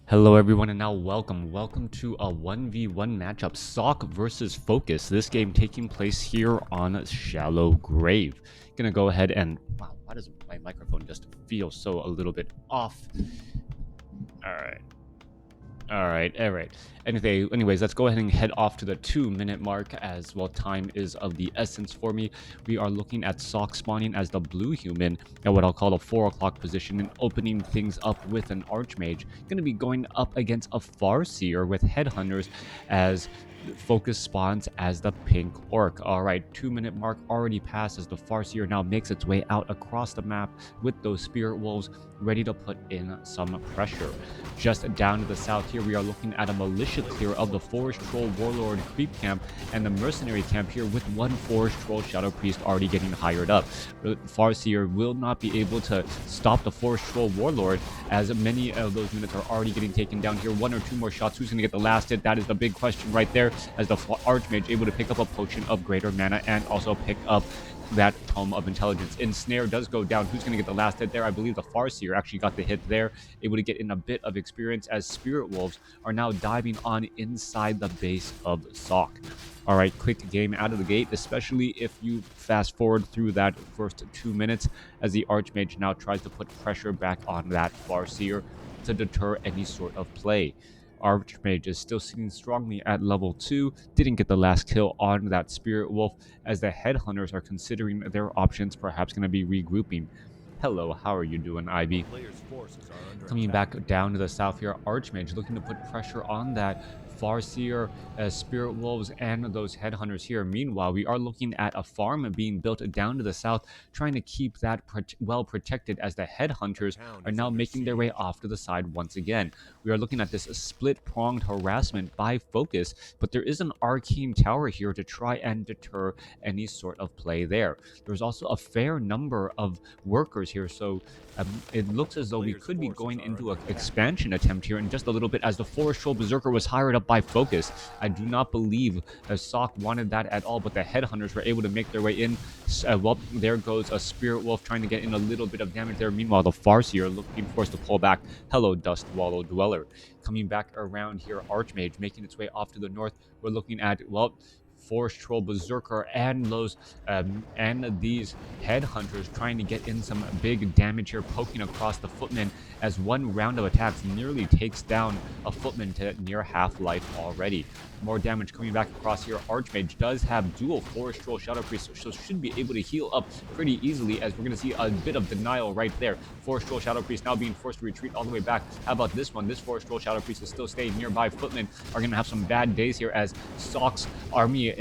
Hello everyone and now welcome to a 1v1 matchup, SoC versus FoCuS. This game taking place here on Shallow Grave. Gonna go ahead and wow, why does my microphone just feel so a little bit off? Alright. Alright. Anyways, let's go ahead and head off to the 2-minute mark as well. Time is of the essence for me. We are looking at SoC spawning as the blue human at what I'll call a 4 o'clock position and opening things up with an Archmage. Going to be going up against a Farseer with Headhunters as FoCuS spawns as the pink orc. Alright, 2-minute mark already passed as the Farseer now makes its way out across the map with those Spirit Wolves ready to put in some pressure. Just down to the south here, we are looking at a militia clear of the Forest Troll Warlord creep camp and the mercenary camp here with one Forest Troll Shadow Priest already getting hired up. Farseer will not be able to stop the Forest Troll Warlord as many of those units are already getting taken down here. One or two more shots. Who's going to get the last hit? That is the big question right there, as the Archmage able to pick up a potion of greater mana and also pick up that Tome of Intelligence. Ensnare does go down. Who's going to get the last hit there? I believe the Farseer actually got the hit there, able to get in a bit of experience as Spirit Wolves are now diving on inside the base of SoC. All right, quick game out of the gate, especially if you fast forward through that first 2 minutes as the Archmage now tries to put pressure back on that Farseer to deter any sort of play. Archmage is still sitting strongly at level 2, didn't get the last kill on that Spirit Wolf as the Headhunters are considering their options, perhaps going to be regrouping. Hello, how are you doing, Ivy? Coming back down to the south here, Archmage looking to put pressure on that Farseer, Spirit Wolves, and those Headhunters here. Meanwhile, we are looking at a farm being built down to the south, trying to keep that well protected as the Headhunters are now making their way off to the side once again. We are looking at this split-pronged harassment by FoCuS, but there is an arcane tower here to try and deter any sort of play there. There's also a fair number of workers here, so it looks as though we could be going into an expansion attempt here in just a little bit as the Forest Troll Berserker was hired up by FoCuS. I do not believe SoC wanted that at all, but the Headhunters were able to make their way in. Well, there goes a Spirit Wolf trying to get in a little bit of damage there. Meanwhile, the Farseer looking forced to pull back. Hello, Dust Wallow Dweller. Coming back around here, Archmage making its way off to the north. We're looking at, well, Forest Troll Berserker and those and these Headhunters trying to get in some big damage here, poking across the Footman as one round of attacks nearly takes down a Footman to near half-life already. More damage coming back across here. Archmage does have dual Forest Troll Shadow Priest, so should be able to heal up pretty easily, as we're going to see a bit of denial right there. Forest Troll Shadow Priest now being forced to retreat all the way back. How about this one? This Forest Troll Shadow Priest is still staying nearby. Footmen are going to have some bad days here as SoC's army,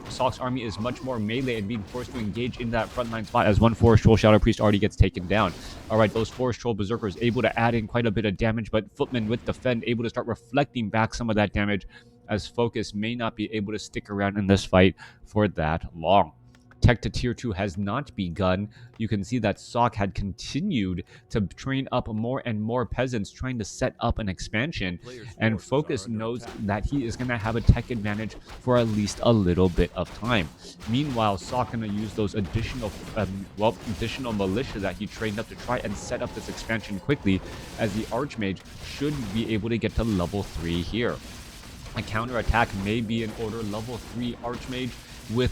SoC's army is much more melee and being forced to engage in that frontline spot as one Forest Troll Shadow Priest already gets taken down. All right, those Forest Troll Berserkers able to add in quite a bit of damage, but Footmen with Defend able to start reflecting back some of that damage, as FoCuS may not be able to stick around in this fight for that long. Tech to tier 2 has not begun. You can see that SoC had continued to train up more and more peasants trying to set up an expansion, and FoCuS knows that he is going to have a tech advantage for at least a little bit of time. Meanwhile, SoC going to use those additional militia that he trained up to try and set up this expansion quickly, as the Archmage should be able to get to level 3 here. A counterattack may be in order. Level 3 Archmage with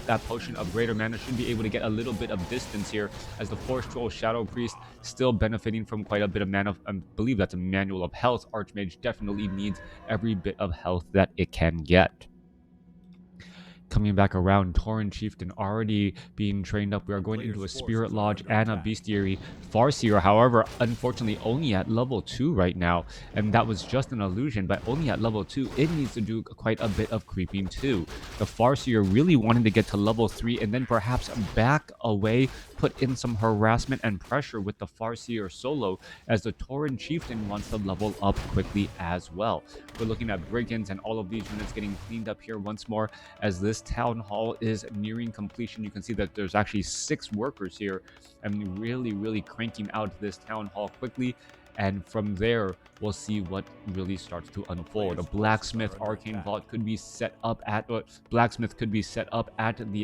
that potion of greater mana should be able to get a little bit of distance here, as the Forest Troll Shadow Priest still benefiting from quite a bit of mana. I believe that's a manual of health. Archmage definitely needs every bit of health that it can get. Coming back around, Tauren Chieftain already being trained up. We are going into a Spirit Lodge and a Bestiary. Farseer, however, unfortunately only at level 2 right now, and that was just an illusion, but only at level 2. It needs to do quite a bit of creeping too. The Farseer really wanted to get to level 3 and then perhaps back away, put in some harassment and pressure with the Farseer solo, as the Tauren Chieftain wants to level up quickly as well. We're looking at Brigands and all of these units getting cleaned up here once more, as this town hall is nearing completion. You can see that there's actually 6 workers here and really cranking out this town hall quickly, and from there we'll see what really starts to unfold. A blacksmith arcane vault could be set up at the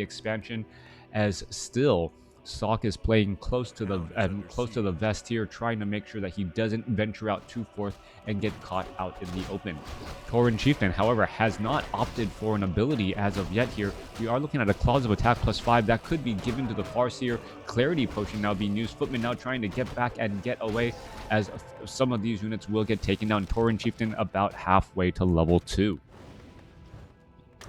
expansion, as still Sock is playing close to the vest here, trying to make sure that he doesn't venture out too forth and get caught out in the open. Tauren Chieftain, however, has not opted for an ability as of yet here. We are looking at a Claws of Attack +5 that could be given to the Farseer. Clarity Potion now being used. Footman now trying to get back and get away, as some of these units will get taken down. Tauren Chieftain about halfway to level 2.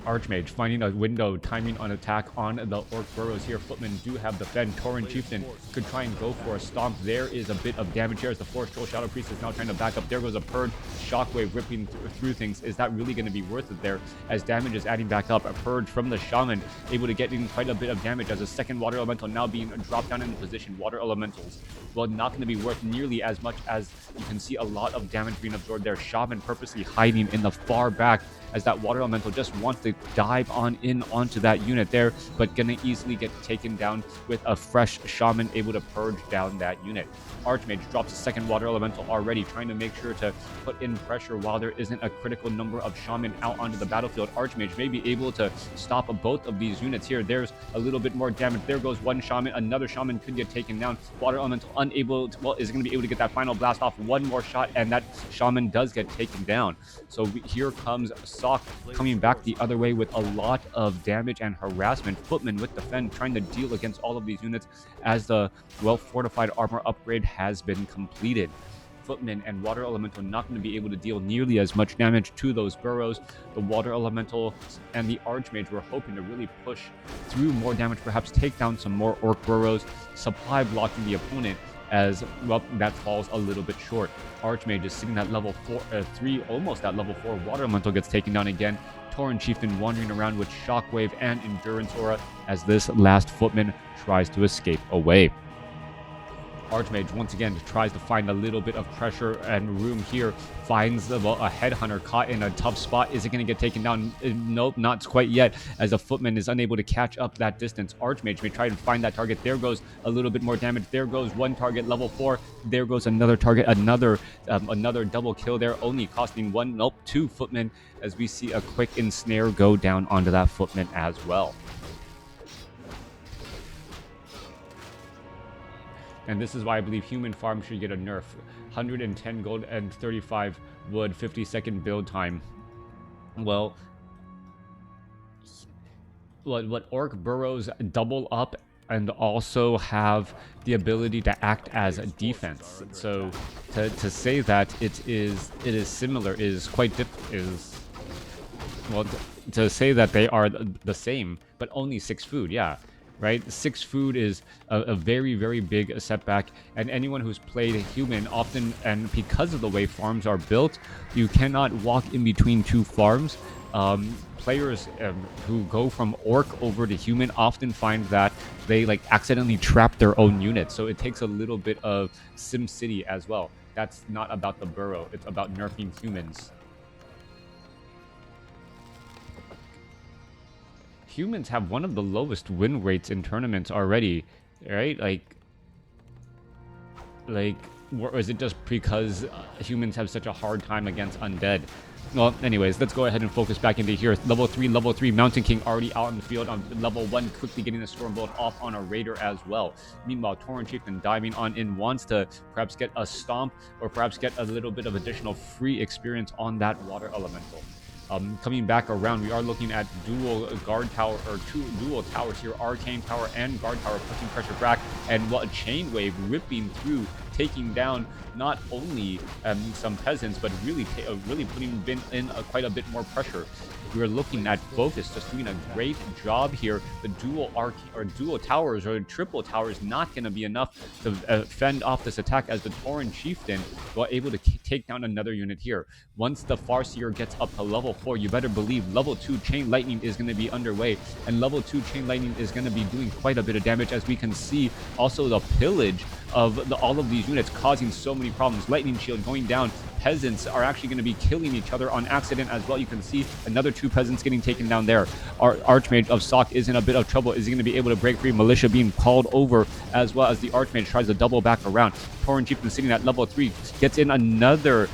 Archmage finding a window, timing on attack on the Orc Burrows here. Footmen do have the Fend. Tauren Chieftain could try and go for a stomp. There is a bit of damage here as the Forest Troll Shadow Priest is now trying to back up. There goes a Purge. Shockwave ripping through things. Is that really going to be worth it there as damage is adding back up? A Purge from the Shaman, able to get in quite a bit of damage as a second Water Elemental now being dropped down into position. Water Elementals, well, not going to be worth nearly as much, as you can see a lot of damage being absorbed there. Shaman purposely hiding in the far back as that Water Elemental just wants to dive on in onto that unit there, but gonna easily get taken down with a fresh Shaman able to purge down that unit. Archmage drops a second Water Elemental already, trying to make sure to put in pressure while there isn't a critical number of Shaman out onto the battlefield. Archmage may be able to stop both of these units here. There's a little bit more damage. There goes one Shaman. Another Shaman could get taken down. Water Elemental unable to, well, is going to be able to get that final blast off. One more shot, and that Shaman does get taken down. So here comes Sock coming back the other way with a lot of damage and harassment. Footman with the Fend trying to deal against all of these units as the well-fortified armor upgrade has been completed. Footman and Water Elemental not going to be able to deal nearly as much damage to those burrows. The Water Elemental and the Archmage were hoping to really push through more damage, perhaps take down some more Orc burrows, supply blocking the opponent, as well that falls a little bit short. Archmage is sitting at level 3, almost at level 4. Water Elemental gets taken down again. Tauren Chieftain wandering around with Shockwave and Endurance Aura as this last Footman tries to escape away. Archmage once again tries to find a little bit of pressure and room here. Finds a Headhunter caught in a tough spot. Is it going to get taken down? Nope, not quite yet, as the Footman is unable to catch up that distance. Archmage may try to find that target. There goes a little bit more damage. There goes one target, level 4. There goes another target, another double kill there, only costing one, nope, 2 Footmen, as we see a quick ensnare go down onto that Footman as well. And this is why I believe human farm should get a nerf. 110 gold and 35 wood, 50-second build time. Well, what Orc burrows double up and also have the ability to act as a defense. So to say that it is similar is quite to say that they are the same, but only 6 food, yeah. Right? 6 food is a very, very big setback, and anyone who's played human often, and because of the way farms are built, you cannot walk in between 2 farms. Players who go from Orc over to human often find that they accidentally trap their own units, so it takes a little bit of SimCity as well. That's not about the burrow, it's about nerfing humans. Humans have one of the lowest win rates in tournaments already, right? Or is it just because humans have such a hard time against undead? Well, anyways, let's go ahead and focus back into here. Level 3, Mountain King already out in the field. On level 1, quickly getting the Stormbolt off on a Raider as well. Meanwhile, Tauren Chieftain diving on in, wants to perhaps get a Stomp, or perhaps get a little bit of additional free experience on that Water Elemental. Coming back around, we are looking at dual guard tower, or 2 dual towers here, Arcane Tower and Guard Tower, pushing pressure back, and a Chain Wave ripping through, taking down not only some peasants, but really putting in quite a bit more pressure. We're looking at FoCuS just doing a great job here. The dual towers or triple towers not going to be enough to fend off this attack, as the Tauren Chieftain was able to take down another unit here. Once the Farseer gets up to level 4, you better believe level 2 Chain Lightning is going to be underway, and level 2 Chain Lightning is going to be doing quite a bit of damage, as we can see also the pillage of all of these units causing so many problems. Lightning Shield going down. Peasants are actually going to be killing each other on accident as well. You can see another 2 peasants getting taken down there. Our Archmage of Sock is in a bit of trouble. Is he going to be able to break free? Militia being called over, as well as the Archmage tries to double back around. Tauren Chieftain sitting at level 3 gets in another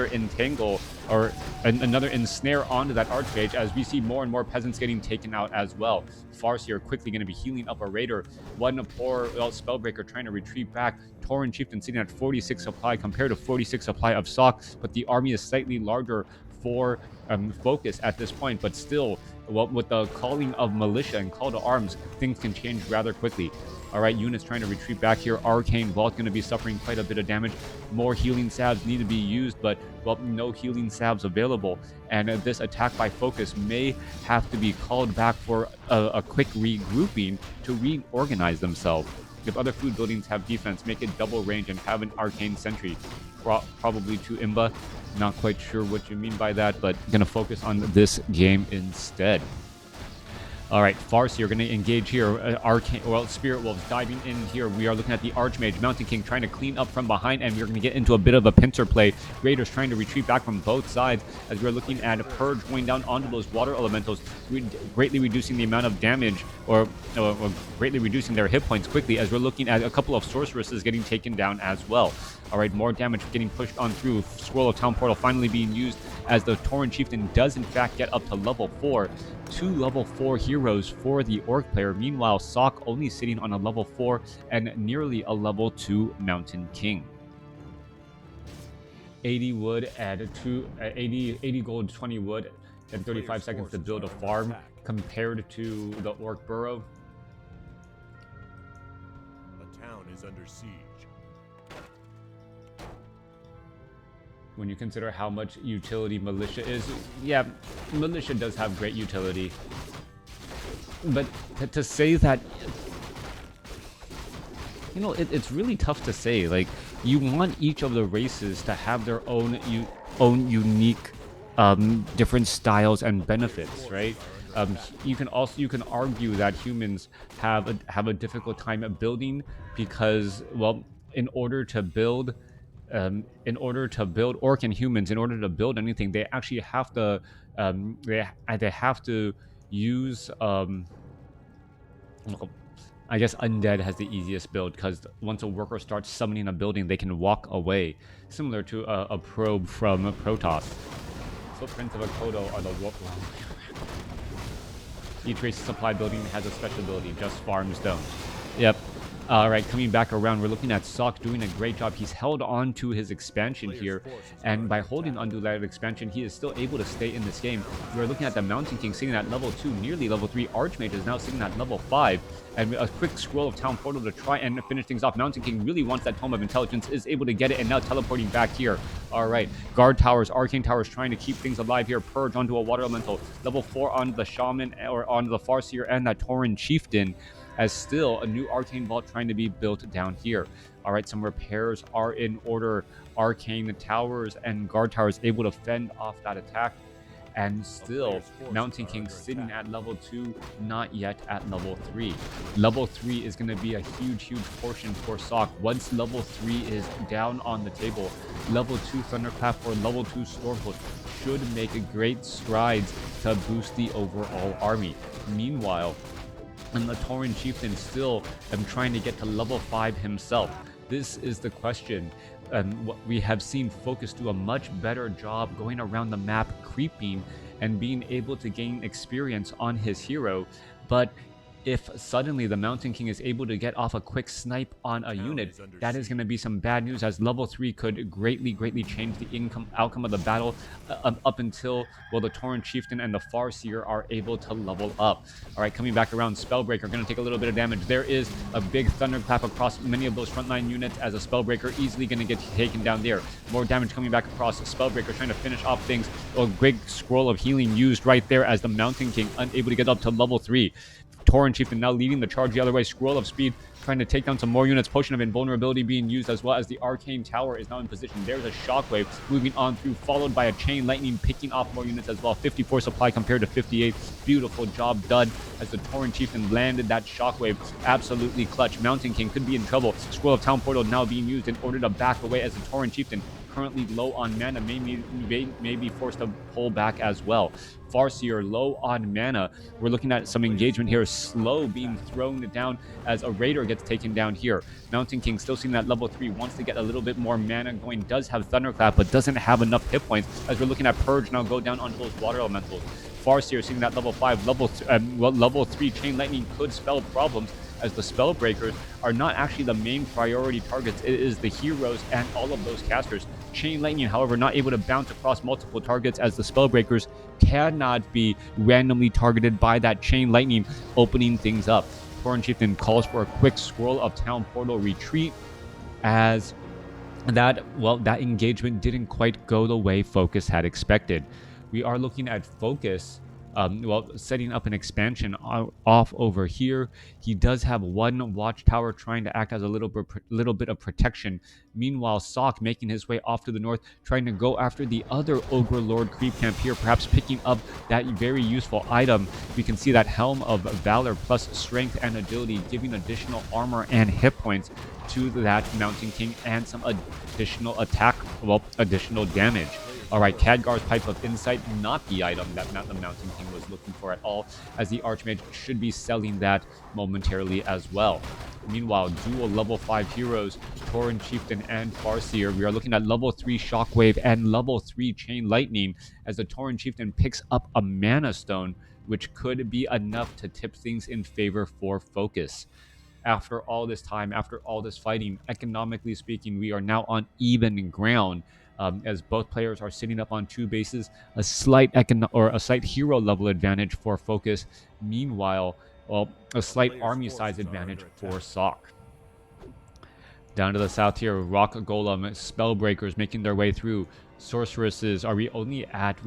entangle or another ensnare onto that Archmage, as we see more and more peasants getting taken out as well. Farseer quickly going to be healing up a Raider. One poor Spellbreaker trying to retreat back. Tauren Chieftain sitting at 46 supply compared to 46 supply of Sock, but the army is slightly larger for FoCuS at this point, but still, well, with the calling of militia and call to arms, things can change rather quickly. All right, units trying to retreat back here. Arcane Vault going to be suffering quite a bit of damage. More healing salves need to be used, but, well, no healing salves available. And this attack by FoCuS may have to be called back for a quick regrouping to reorganize themselves. If other food buildings have defense, make it double range and have an Arcane Sentry. Probably to Imba. Not quite sure what you mean by that, but gonna focus on this game instead. All right, Farseer going to engage here. Arcane, well, Spirit Wolves diving in here. We are looking at the Archmage, Mountain King trying to clean up from behind, and we're going to get into a bit of a pincer play. Raiders trying to retreat back from both sides as we're looking at Purge going down onto those water elementals, greatly reducing the amount of damage, or greatly reducing their hit points quickly, as we're looking at a couple of sorceresses getting taken down as well. All right, more damage getting pushed on through. Scroll of Town Portal finally being used as the Tauren Chieftain does in fact get up to level 4. 2 level 4 heroes for the Orc player. Meanwhile, Sock only sitting on a level 4 and nearly a level 2 Mountain King. 80 wood at 80 gold, 20 wood, and 35 seconds to build a farm compared to the Orc Burrow. A town is under siege. When you consider how much utility militia is, yeah, militia does have great utility. But to say that, you know, it's really tough to say. Like, you want each of the races to have their own unique different styles and benefits, right? You can argue that humans have a difficult time at building because, well, in order to build Orc and humans, in order to build anything, they actually have to they have to use I guess Undead has the easiest build, because once a worker starts summoning a building, they can walk away, similar to a probe from Protoss. Footprints of a Kodo are the each race supply building has a special ability, just farms don't. Yep. All right, coming back around, we're looking at Sock doing a great job. He's held on to his expansion here, and by holding onto that expansion, he is still able to stay in this game. We're looking at the Mountain King sitting at level 2, nearly level 3. Archmage is now sitting at level 5, and a quick scroll of Town Portal to try and finish things off. Mountain King really wants that Tome of Intelligence, is able to get it, and now teleporting back here. All right, Guard Towers, Arcane Towers trying to keep things alive here. Purge onto a Water Elemental, level 4 on the Shaman, or on the Farseer and that Tauren Chieftain, as still a new Arcane Vault trying to be built down here. All right, some repairs are in order. Arcane Towers and Guard Towers able to fend off that attack. And still, Mountain King sitting at level 2, not yet at level 3. Level 3 is going to be a huge portion for Sock. Once level 3 is down on the table, level 2 Thunderclap or level 2 Stormbolt should make great strides to boost the overall army. Meanwhile, and the Tauren Chieftain still trying to get to level 5 himself. This is the question. What we have seen FoCuS do a much better job going around the map, creeping, and being able to gain experience on his hero. But if suddenly the Mountain King is able to get off a quick snipe on a unit, that is going to be some bad news, as level 3 could greatly change the outcome of the battle up until, well, the Tauren Chieftain and the Farseer are able to level up. All right, coming back around, Spellbreaker going to take a little bit of damage. There is a big Thunderclap across many of those frontline units, as a Spellbreaker easily going to get taken down there. More damage coming back across. Spellbreaker trying to finish off things. A great scroll of healing used right there, as the Mountain King unable to get up to level 3. Tauren Chieftain now leading the charge the other way. Scroll of Speed trying to take down some more units. Potion of Invulnerability being used, as well as the Arcane Tower is now in position. There's a Shockwave moving on through, followed by a Chain Lightning picking off more units as well. 54 supply compared to 58. Beautiful job done as the Tauren Chieftain landed that Shockwave. Absolutely clutch. Mountain King could be in trouble. Scroll of Town Portal now being used in order to back away, as the Tauren Chieftain currently low on mana, may be forced to pull back as well. Farseer low on mana. We're looking at some engagement here. Slow being thrown down as a Raider gets taken down here. Mountain King still seeing that level 3, wants to get a little bit more mana going, does have Thunderclap, but doesn't have enough hit points as we're looking at Purge now go down onto those water elementals. Farseer seeing that level 5, level 3 Chain Lightning could spell problems as the Spellbreakers are not actually the main priority targets. It is the heroes and all of those casters. Chain Lightning, however, not able to bounce across multiple targets as the Spellbreakers cannot be randomly targeted by that Chain Lightning, opening things up. Tauren Chieftain calls for a quick scroll of Town Portal retreat as that engagement didn't quite go the way FoCuS had expected. We are looking at FoCuS setting up an expansion off over here. He does have one watchtower trying to act as a little bit of protection. Meanwhile, Sok making his way off to the north, trying to go after the other Ogre Lord creep camp here, perhaps picking up that very useful item. We can see that Helm of Valor plus strength and agility, giving additional armor and hit points to that Mountain King and some additional additional damage. All right, Khadgar's Pipe of Insight, not the item that the Mountain King was looking for at all, as the Archmage should be selling that momentarily as well. Meanwhile, dual level 5 heroes, Tauren Chieftain and Farseer. We are looking at level 3 Shockwave and level 3 Chain Lightning, as the Tauren Chieftain picks up a Mana Stone, which could be enough to tip things in favor for FoCuS. After all this time, after all this fighting, economically speaking, we are now on even ground. As both players are sitting up on 2 bases, a slight hero level advantage for FoCuS. Meanwhile, a slight army size advantage for Sok. Down to the south here, Rock Golem, Spellbreakers making their way through. Sorceresses, we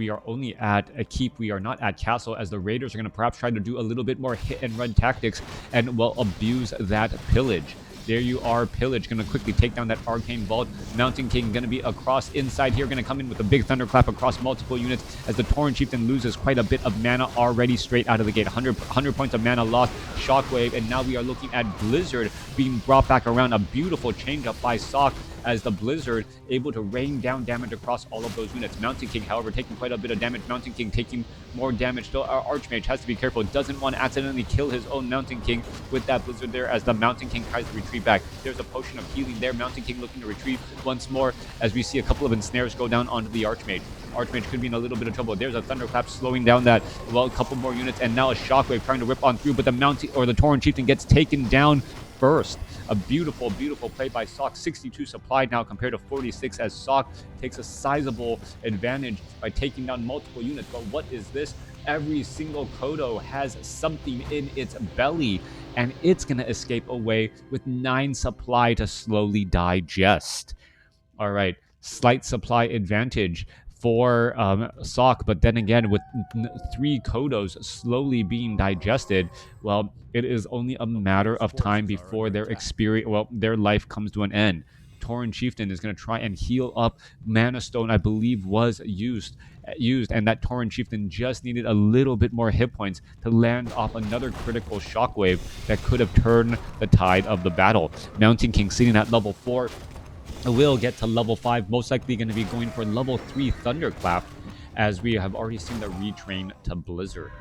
are only at a keep, we are not at castle, as the Raiders are going to perhaps try to do a little bit more hit and run tactics and abuse that pillage. There you are, Pillage going to quickly take down that Arcane Vault. Mountain King going to be across inside here, going to come in with a big Thunderclap across multiple units as the Tauren Chieftain loses quite a bit of mana already straight out of the gate. 100 points of mana lost, Shockwave, and now we are looking at Blizzard being brought back around. A beautiful change up by Sok as the Blizzard able to rain down damage across all of those units. Mountain King, however, taking quite a bit of damage. Mountain King taking more damage. Still, our Archmage has to be careful. Doesn't want to accidentally kill his own Mountain King with that Blizzard there as the Mountain King tries to retreat back. There's a potion of healing there. Mountain King looking to retreat once more as we see a couple of ensnares go down onto the Archmage. Archmage could be in a little bit of trouble. There's a Thunderclap slowing down that, a couple more units, and now a Shockwave trying to rip on through, but the Tauren Chieftain gets taken down first. A beautiful, beautiful play by Sok. 62 supply now compared to 46 as Sok takes a sizable advantage by taking down multiple units. But what is this? Every single Kodo has something in its belly, and it's going to escape away with 9 supply to slowly digest. All right, slight supply advantage for Sok, but then again, with 3 Kodos slowly being digested, it is only a matter of time before their life comes to an end. Tauren Chieftain is going to try and heal up. Mana Stone, I believe, was used, and that Tauren Chieftain just needed a little bit more hit points to land off another critical Shockwave that could have turned the tide of the battle. Mountain King sitting at level 4. Will get to level 5, most likely going to be going for level 3 Thunderclap, as we have already seen the retrain to Blizzard.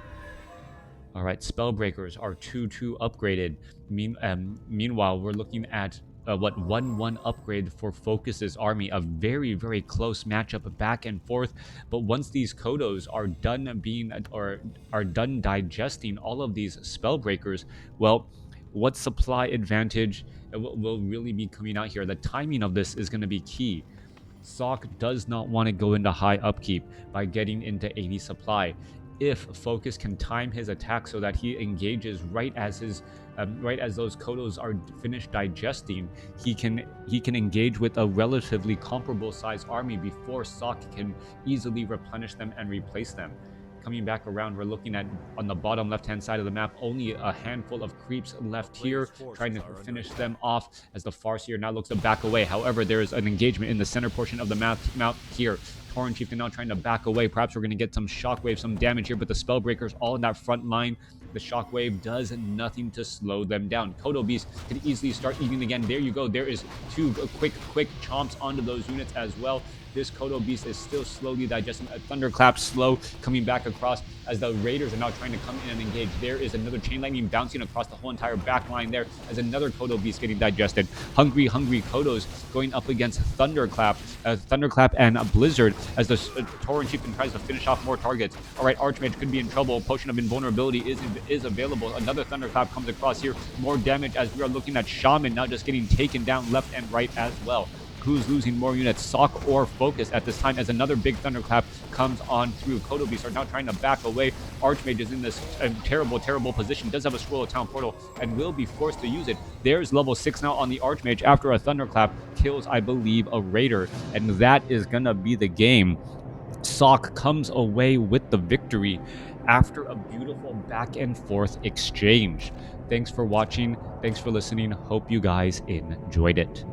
All right, Spellbreakers are 2-2 upgraded. Meanwhile, we're looking at 1-1 upgrade for FoCuS's army. A very, very close matchup back and forth. But once these Kodos are done digesting all of these Spellbreakers, what supply advantage will really be coming out here? The timing of this is going to be key. Sok does not want to go into high upkeep by getting into 80 supply. If FoCuS can time his attack so that he engages right as those Kodos are finished digesting, he can engage with a relatively comparable sized army before Sok can easily replenish them and replace them. Coming back around, we're looking at, on the bottom left-hand side of the map, only a handful of creeps left here, trying to finish them off as the Farseer now looks to back away. However, there is an engagement in the center portion of the map here. Tauren Chieftain now trying to back away. Perhaps we're going to get some Shockwave, some damage here, but the Spellbreakers all in that front line. The shockwave does nothing to slow them down. Kodo Beast could easily start eating again. There you go. There is two quick chomps onto those units as well. This Kodo Beast is still slowly digesting. A Thunderclap slow coming back across as the Raiders are now trying to come in and engage. There is another Chain Lightning bouncing across the whole entire back line there as another Kodo Beast getting digested. Hungry Kodos going up against Thunderclap and Blizzard as the Tauren Chieftain tries to finish off more targets. All right, Archmage could be in trouble. Potion of Invulnerability is available. Another Thunderclap comes across here. More damage as we are looking at Shaman now just getting taken down left and right as well. Who's losing more units, SOC or FoCuS at this time, as another big Thunderclap comes on through. Kodo Beasts are now trying to back away. Archmage is in this terrible position, does have a Scroll of Town Portal, and will be forced to use it. There's level 6 now on the Archmage after a Thunderclap kills, I believe, a Raider, and that is gonna be the game. SOC comes away with the victory after a beautiful back and forth exchange. Thanks for watching. Thanks for listening. Hope you guys enjoyed it.